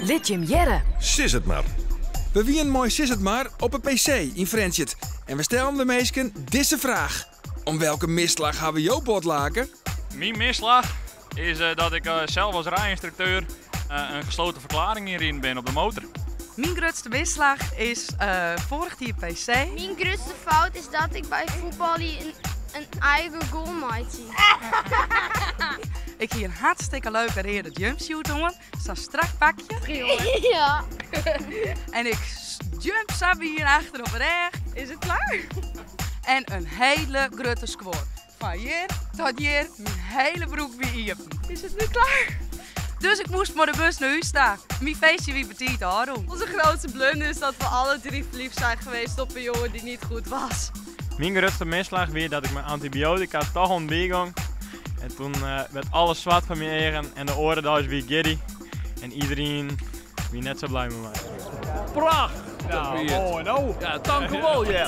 Lit Jim Jerre. Sis het maar. We wien mooi Sis het maar op een PC in Friendshit. En we stellen de meesken deze vraag. Om welke misslag hebben we jouw botlaken? Mijn misslag is dat ik zelf als rijinstructeur een gesloten verklaring hierin ben op de motor. Mijn grootste misslag is vorig jaar PC. Mijn grootste fout is dat ik bij voetbal een eigen goal maak zie. Ik hier een hartstikke leuke rede jumpsuit aan. Zo'n strak pakje. Ja. En ik jump zo hier achter op reg. Is het klaar? En een hele grote squat. Van hier tot hier, mijn hele broek weer hier. Is het nu klaar? Dus ik moest voor de bus naar huis staan. Mijn feestje wie betiet daarom. Onze grootste blunder is dat we alle drie verliefd zijn geweest op een jongen die niet goed was. Mijn grootste misslag weer dat ik mijn antibiotica toch ontbijgong. En toen werd alles zwart van mijn eigen en de oren daar is weer giddy. En iedereen wie net zo blij met mij. Prachtig! Ja, mooi nou. Ja, dank u wel, ja.